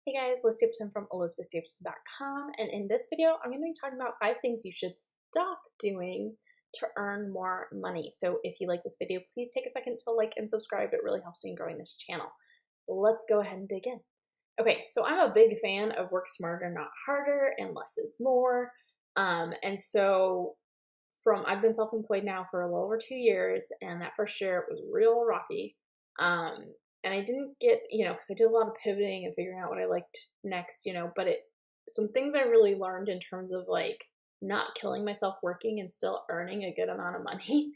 Hey guys, Liz Stapleton from elizabethstapleton.com, and in this video, I'm going to be talking about 5 things you should stop doing to earn more money. So if you like this video, please take a second to like and subscribe. It really helps me in growing this channel. Let's go ahead and dig in. Okay, so I'm a big fan of work smarter, not harder, and less is more. And so I've been self-employed now for a little over 2 years, and that first year was real rocky. And I didn't get, because I did a lot of pivoting and figuring out what I liked next, but some things I really learned in terms of like not killing myself working and still earning a good amount of money,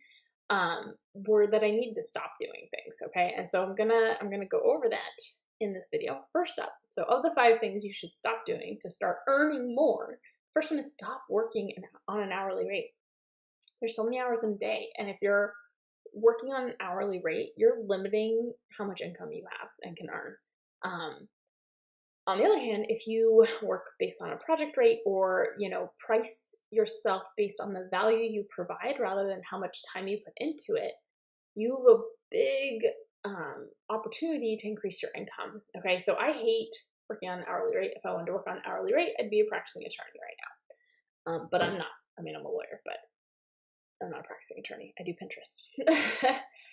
were that I needed to stop doing things. Okay. And so I'm gonna go over that in this video. First up, so of the 5 things you should stop doing to start earning more, first one is stop working on an hourly rate. There's so many hours in a day, and if you're working on an hourly rate, you're limiting how much income you have and can earn. On the other hand, if you work based on a project rate or, price yourself based on the value you provide rather than how much time you put into it, you have a big opportunity to increase your income. Okay, so I hate working on an hourly rate. If I wanted to work on an hourly rate, I'd be a practicing attorney right now. But I'm not. I mean, I'm a lawyer, but I'm not a practicing attorney. I do Pinterest,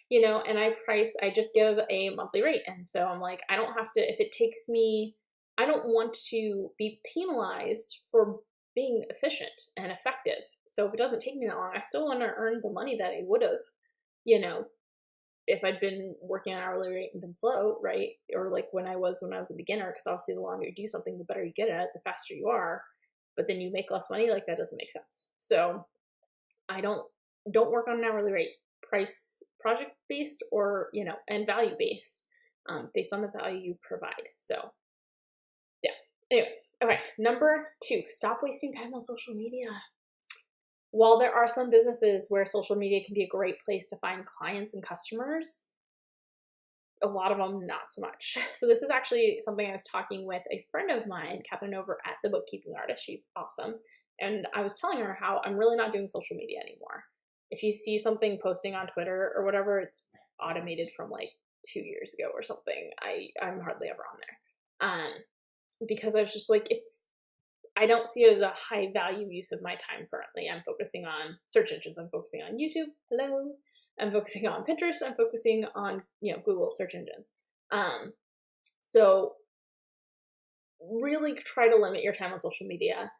and I just give a monthly rate. And so I'm like, I don't have to, if it takes me, I don't want to be penalized for being efficient and effective. So if it doesn't take me that long, I still want to earn the money that I would have, if I'd been working on an hourly rate and been slow, right? Or like when I was a beginner, because obviously the longer you do something, the better you get at it, the faster you are, but then you make less money. Like that doesn't make sense. So I don't work on an hourly rate, price project based or, and value based, based on the value you provide. So yeah, anyway. Okay. Number 2, stop wasting time on social media. While there are some businesses where social media can be a great place to find clients and customers, a lot of them not so much. So this is actually something I was talking with a friend of mine, Catherine, over at The Bookkeeping Artist. She's awesome. And I was telling her how I'm really not doing social media anymore. If you see something posting on Twitter or whatever, it's automated from like 2 years ago or something. I'm hardly ever on there. Because I was just like, I don't see it as a high value use of my time currently. I'm focusing on search engines. I'm focusing on YouTube. Hello. I'm focusing on Pinterest. I'm focusing on, Google search engines. So really try to limit your time on social media.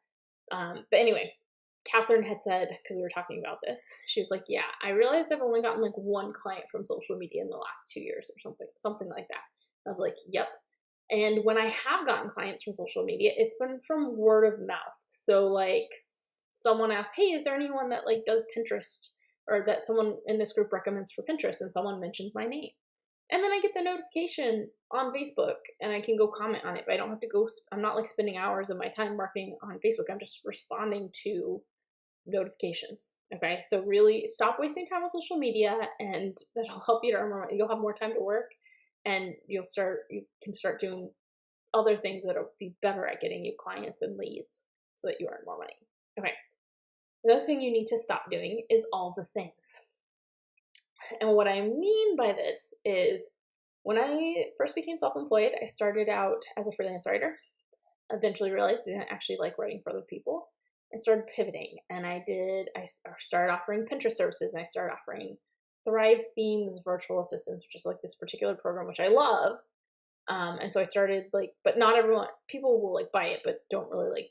But anyway, Catherine had said, because we were talking about this, she was like, yeah, I realized I've only gotten like 1 client from social media in the last 2 years or something like that. I was like, yep. And when I have gotten clients from social media, it's been from word of mouth. So like someone asks, hey, is there anyone that like does Pinterest, or that someone in this group recommends for Pinterest, and someone mentions my name. And then I get the notification on Facebook and I can go comment on it, but I don't have to go, I'm not like spending hours of my time marketing on Facebook. I'm just responding to notifications. Okay. So really stop wasting time on social media, and that'll help you to earn more money. You'll have more time to work, and you can start doing other things that'll be better at getting you clients and leads so that you earn more money. Okay. Another thing you need to stop doing is all the things. And what I mean by this is, when I first became self-employed, I started out as a freelance writer. Eventually realized I didn't actually like writing for other people. I started pivoting, and I started offering Pinterest services, and I started offering Thrive Themes virtual assistants, which is like this particular program, which I love. And so I started but not everyone, people will like buy it, but don't really like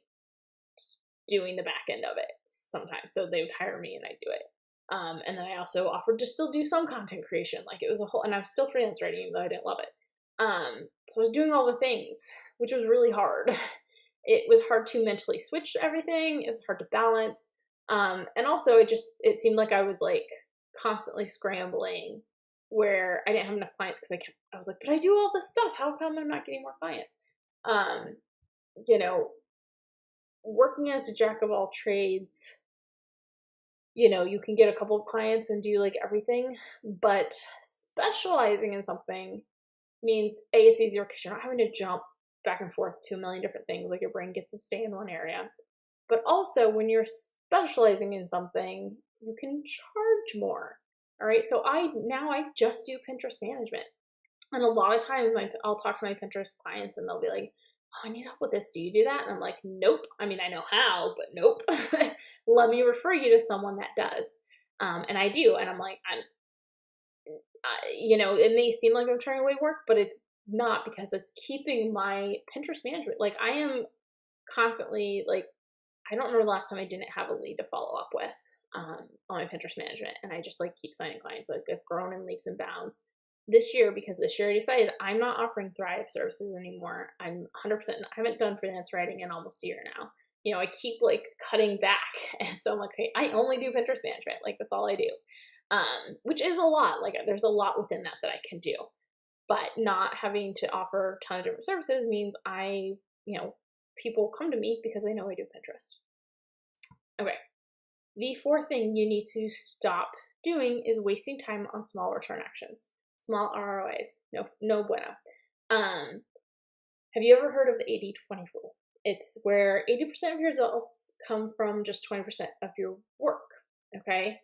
doing the back end of it sometimes. So they would hire me and I'd do it. And then I also offered to still do some content creation. Like it was a whole, and I'm still freelance writing, even though I didn't love it. So I was doing all the things, which was really hard. It was hard to mentally switch to everything. It was hard to balance. And also it seemed like I was like constantly scrambling, where I didn't have enough clients because I was like, but I do all this stuff. How come I'm not getting more clients? Working as a jack of all trades, you can get a couple of clients and do like everything, but specializing in something means it's easier because you're not having to jump back and forth to a million different things. Like your brain gets to stay in one area. But also when you're specializing in something, you can charge more. All right. So I just do Pinterest management. And a lot of times I'll talk to my Pinterest clients and they'll be like, oh, I need help with this. Do you do that? And I'm like, nope. I mean, I know how, but nope. Let me refer you to someone that does. And I do. And I'm like, it may seem like I'm turning away work, but it's not, because it's keeping my Pinterest management. Like, I am constantly, like, I don't remember the last time I didn't have a lead to follow up with on my Pinterest management. And I just like keep signing clients. Like, I've grown in leaps and bounds this year, because this year I decided I'm not offering Thrive services anymore. I'm 100%, I haven't done freelance writing in almost a year now. I keep like cutting back. And so I'm like, okay, I only do Pinterest management. Like, that's all I do. Which is a lot. Like, there's a lot within that I can do, but not having to offer a ton of different services means people come to me because they know I do Pinterest. Okay. The fourth thing you need to stop doing is wasting time on small return actions, small ROIs. No bueno. Have you ever heard of the 80-20 rule? It's where 80% of your results come from just 20% of your work. Okay.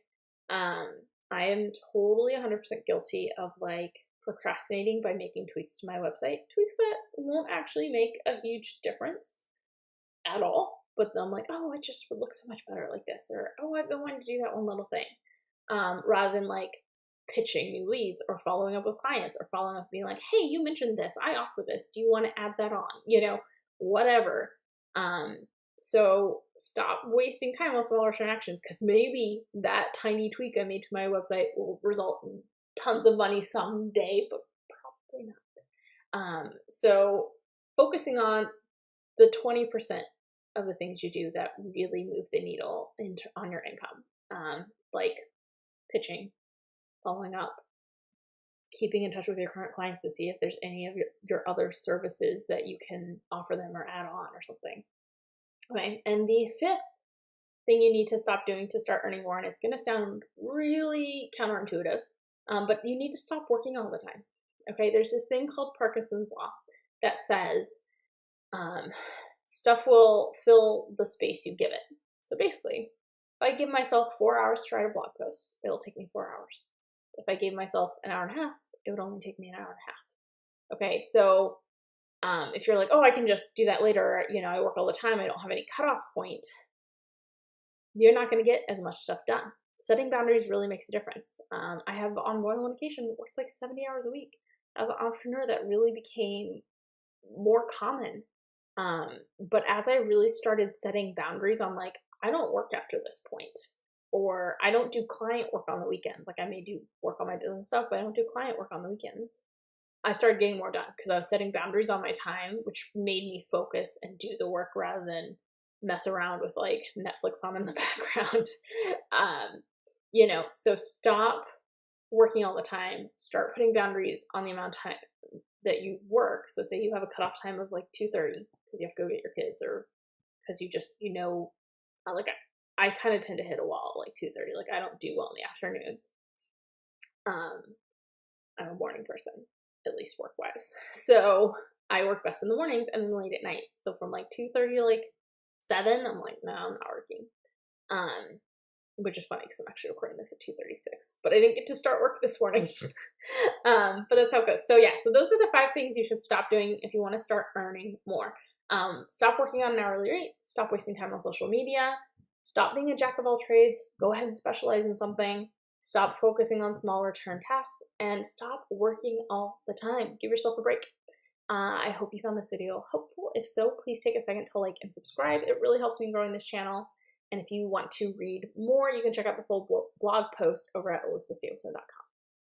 I am totally 100% guilty of like procrastinating by making tweaks to my website, tweaks that won't actually make a huge difference at all. But I'm like, oh, it just would look so much better like this, or oh, I've been wanting to do that one little thing, rather than like pitching new leads or following up with clients or following up being like, hey, you mentioned this, I offer this, do you want to add that on? Whatever. So stop wasting time on small return actions, because maybe that tiny tweak I made to my website will result in tons of money someday, but probably not. So focusing on the 20% of the things you do that really move the needle on your income, like pitching, following up, keeping in touch with your current clients to see if there's any of your other services that you can offer them or add on or something. Okay, and the fifth thing you need to stop doing to start earning more, and it's going to sound really counterintuitive, but you need to stop working all the time. Okay, there's this thing called Parkinsons Law that says stuff will fill the space you give it. So basically, if I give myself 4 hours to write a blog post, it'll take me 4 hours. If I gave myself an hour and a half, it would only take me an hour and a half. Okay, so if you're like, oh, I can just do that later, I work all the time, I don't have any cutoff point, you're not going to get as much stuff done. Setting boundaries really makes a difference. I have on more than one occasion worked like 70 hours a week. As an entrepreneur, that really became more common. But as I really started setting boundaries on like, I don't work after this point, or I don't do client work on the weekends. Like, I may do work on my business stuff, but I don't do client work on the weekends. I started getting more done because I was setting boundaries on my time, which made me focus and do the work rather than mess around with like Netflix on in the background. So stop working all the time. Start putting boundaries on the amount of time that you work. So say you have a cutoff time of like 2:30 because you have to go get your kids, or because you just, like I kind of tend to hit a wall at like 2:30. Like, I don't do well in the afternoons. I'm a morning person, at least work-wise. So I work best in the mornings and then late at night. So from like 2:30 to like 7, I'm like, no, I'm not working. Which is funny because I'm actually recording this at 2:36, but I didn't get to start work this morning. But that's how it goes. So yeah, so those are the 5 things you should stop doing if you want to start earning more. Stop working on an hourly rate. Stop wasting time on social media. Stop being a jack of all trades. Go ahead and specialize in something. Stop focusing on small return tasks, and stop working all the time. Give yourself a break. I hope you found this video helpful. If so, please take a second to like and subscribe. It really helps me growing this channel. And if you want to read more, you can check out the full blog post over at elizabethstapleton.com.